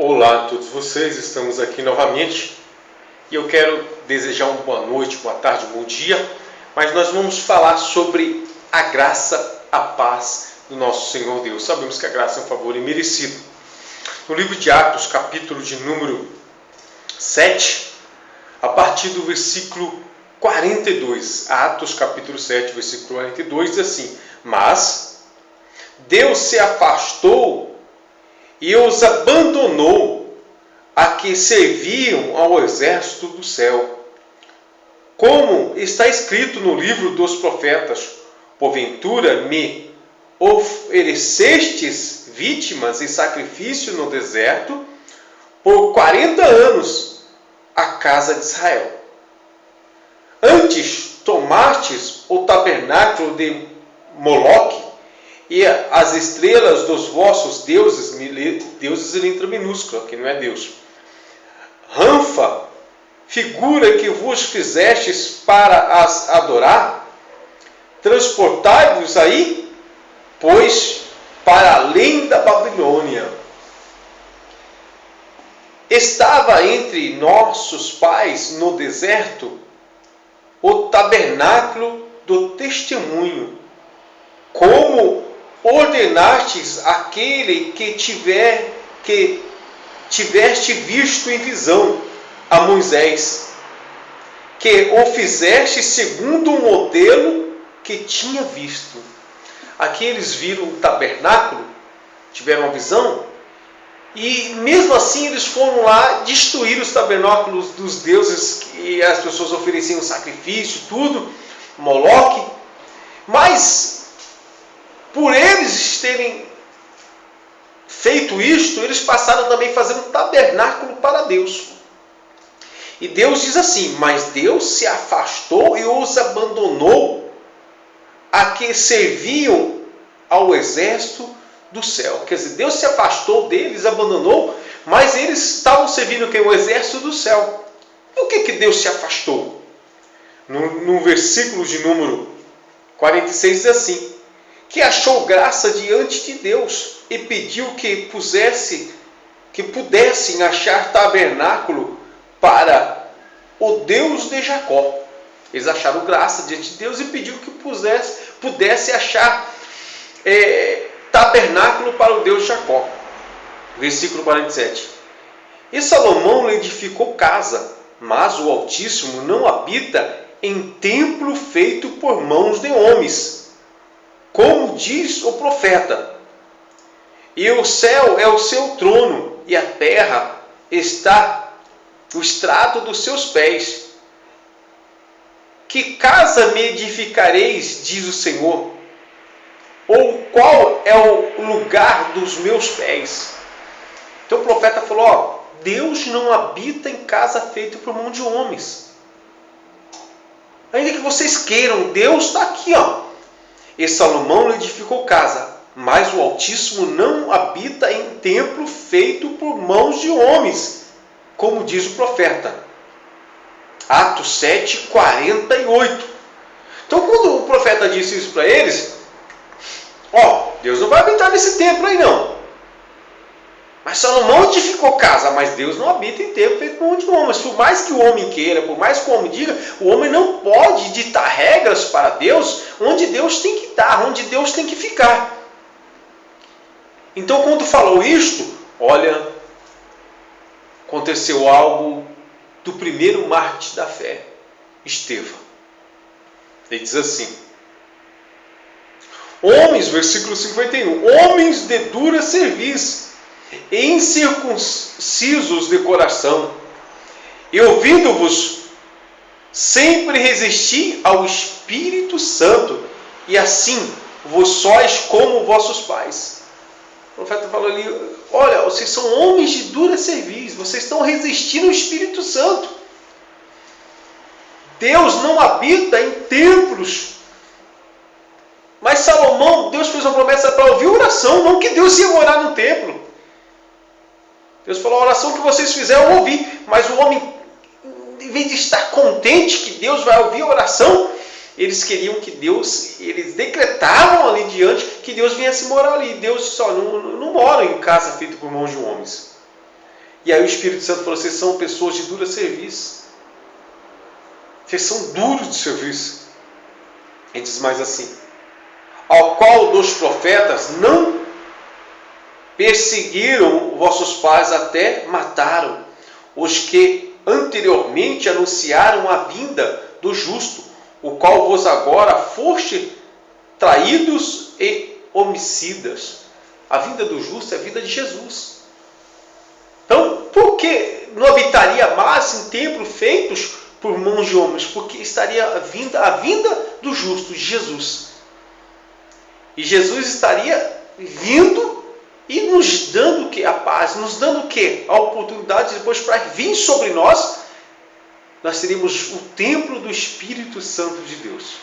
Olá a todos vocês, estamos aqui novamente e eu quero desejar uma boa noite, boa tarde, bom dia, mas nós vamos falar sobre a graça, a paz do nosso Senhor Deus. Sabemos que a graça é um favor imerecido. No livro de Atos, capítulo de número 7, a partir do versículo 42, Atos capítulo 7, versículo 42, diz assim: Mas Deus se afastou e os abandonou a que serviam ao exército do céu. Como está escrito no livro dos profetas: Porventura me oferecestes vítimas e sacrifício no deserto por 40 anos à casa de Israel. Antes tomastes o tabernáculo de Moloque e as estrelas dos vossos deuses, deuses em letra minúscula, que não é Deus. Ranfa, figura que vos fizestes para as adorar, transportai-vos aí, pois, para além da Babilônia. Estava entre nossos pais no deserto o tabernáculo do testemunho, como ordenastes aquele que tiveste visto em visão a Moisés, que o fizeste segundo o modelo que tinha visto. Aqui eles viram o tabernáculo, tiveram uma visão, e mesmo assim eles foram lá destruir os tabernáculos dos deuses, e as pessoas ofereciam sacrifício, tudo, Moloque, mas por eles terem feito isto, eles passaram também a fazer um tabernáculo para Deus. E Deus diz assim: mas Deus se afastou e os abandonou a que serviam ao exército do céu. Quer dizer, Deus se afastou deles, abandonou, mas eles estavam servindo quem? O exército do céu. E o que Deus se afastou? No versículo de número 46 diz assim: que achou graça diante de Deus e pediu que pudessem achar tabernáculo para o Deus de Jacó. Eles acharam graça diante de Deus e pediu que pudesse achar tabernáculo para o Deus de Jacó. Versículo 47. E Salomão lhe edificou casa, mas o Altíssimo não habita em templo feito por mãos de homens, como diz o profeta. E o céu é o seu trono, e a terra está o estrado dos seus pés. Que casa me edificareis, diz o Senhor? Ou qual é o lugar dos meus pés? Então o profeta falou: Deus não habita em casa feita por mão de homens. Ainda que vocês queiram, Deus está aqui, E Salomão lhe edificou casa, mas o Altíssimo não habita em templo feito por mãos de homens, como diz o profeta. Atos 7, 48. Então, quando o profeta disse isso para eles, Deus não vai habitar nesse templo aí não. Mas Salomão edificou casa, mas Deus não habita em templo feito por mão de homens. Por mais que o homem queira, por mais que o homem diga, o homem não pode ditar regras para Deus, onde Deus tem que estar, onde Deus tem que ficar. Então, quando falou isto, aconteceu algo do primeiro mártir da fé, Estevão. Ele diz assim: homens, versículo 51, homens de dura cerviz, incircuncisos de coração, e ouvindo-vos, sempre resisti ao Espírito Santo, e assim vos sois como vossos pais. O profeta falou ali: vocês são homens de dura cerviz, vocês estão resistindo ao Espírito Santo. Deus não habita em templos. Mas Salomão, Deus fez uma promessa para ouvir oração, não que Deus ia morar no templo. Deus falou: a oração que vocês fizeram eu ouvi, mas o homem, em vez de estar contente que Deus vai ouvir a oração, eles queriam que Deus, eles decretavam ali diante que Deus viesse morar ali. Deus só não mora em casa feita por mãos de homens. E aí o Espírito Santo falou: vocês são pessoas de dura serviço. Vocês são duros de serviço. Ele diz mais assim: ao qual dos profetas não perseguiram vossos pais, até mataram os que anteriormente anunciaram a vinda do justo, o qual vos agora foste traídos e homicidas. A vinda do justo é a vida de Jesus. Então, por que não habitaria mais em templos feitos por mãos de homens? Porque estaria a vinda do justo, de Jesus. E Jesus estaria vindo e nos dando o que? A paz, nos dando o que? A oportunidade depois para vir sobre nós. Nós teríamos o templo do Espírito Santo de Deus.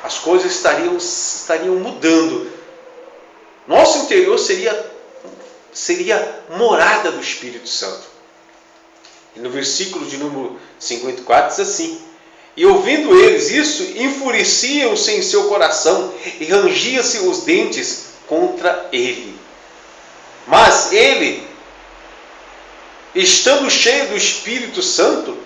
As coisas estariam mudando. Nosso interior seria morada do Espírito Santo. E no versículo de número 54 diz assim: e ouvindo eles isso, enfureciam-se em seu coração e rangiam-se os dentes contra ele. Mas ele, estando cheio do Espírito Santo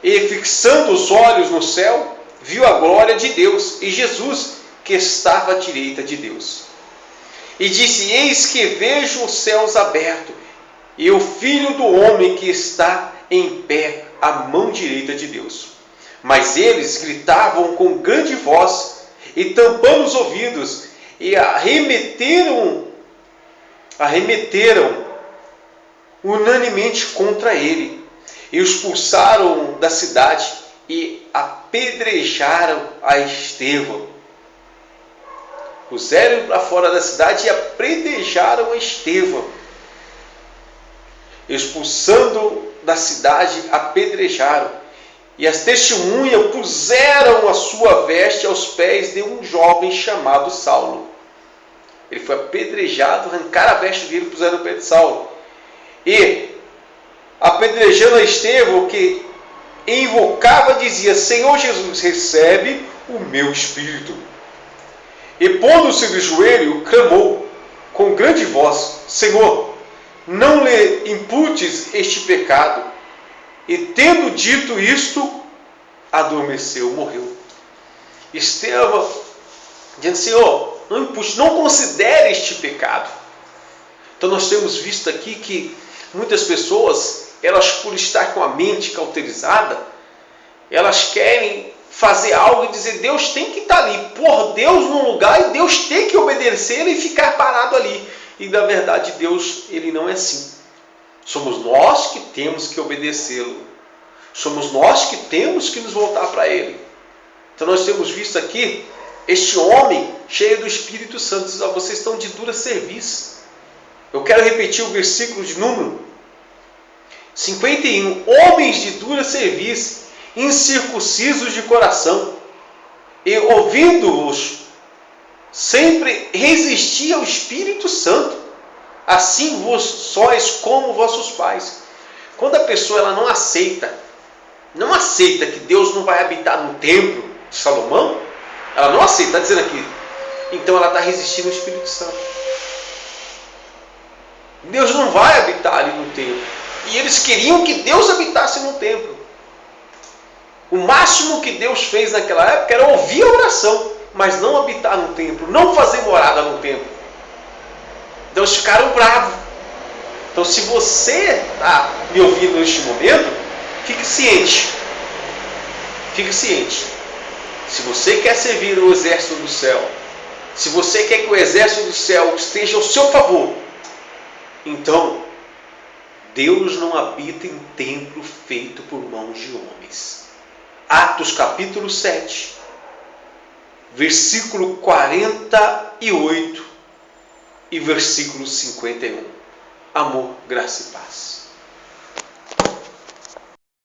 e fixando os olhos no céu, viu a glória de Deus e Jesus, que estava à direita de Deus. E disse: eis que vejo os céus abertos e o Filho do Homem que está em pé à mão direita de Deus. Mas eles gritavam com grande voz e tampando os ouvidos, e arremeteram unanimemente contra ele, e os expulsaram da cidade e apedrejaram a Estevão. Puseram para fora da cidade e apedrejaram a Estevão. Expulsando da cidade, apedrejaram. E as testemunhas puseram a sua veste aos pés de um jovem chamado Saulo. Ele foi apedrejado, arrancaram a veste dele e puseram no pé de Saulo. E, apedrejando a Estevão, que invocava, dizia: Senhor Jesus, recebe o meu espírito. E pondo-se de joelho, clamou com grande voz: Senhor, não lhe imputes este pecado. E tendo dito isto, adormeceu, morreu. Estevão dizendo: Senhor, não impute, não considere este pecado. Então nós temos visto aqui que muitas pessoas, elas por estar com a mente cauterizada, elas querem fazer algo e dizer: Deus tem que estar ali, pôr Deus num lugar e Deus tem que obedecer e ficar parado ali. E na verdade Deus, ele não é assim. Somos nós que temos que obedecê-lo. Somos nós que temos que nos voltar para ele. Então nós temos visto aqui este homem cheio do Espírito Santo. Diz: vocês estão de dura serviço. Eu quero repetir o versículo de número 51. Homens de dura serviço, incircuncisos de coração, e ouvindo-os, sempre resistia ao Espírito Santo. Assim vós sois como vossos pais. Quando a pessoa ela não aceita que Deus não vai habitar no templo de Salomão, ela não aceita, está dizendo aqui, então ela está resistindo ao Espírito Santo. Deus não vai habitar ali no templo. E eles queriam que Deus habitasse no templo. O máximo que Deus fez naquela época era ouvir a oração, mas não habitar no templo, não fazer morada no templo. Então eles ficaram bravos. Então, se você está me ouvindo neste momento, fique ciente. Fique ciente. Se você quer servir o exército do céu, se você quer que o exército do céu esteja ao seu favor, então Deus não habita em templo feito por mãos de homens. Atos capítulo 7, versículo 48 e versículo 51. Amor, graça e paz.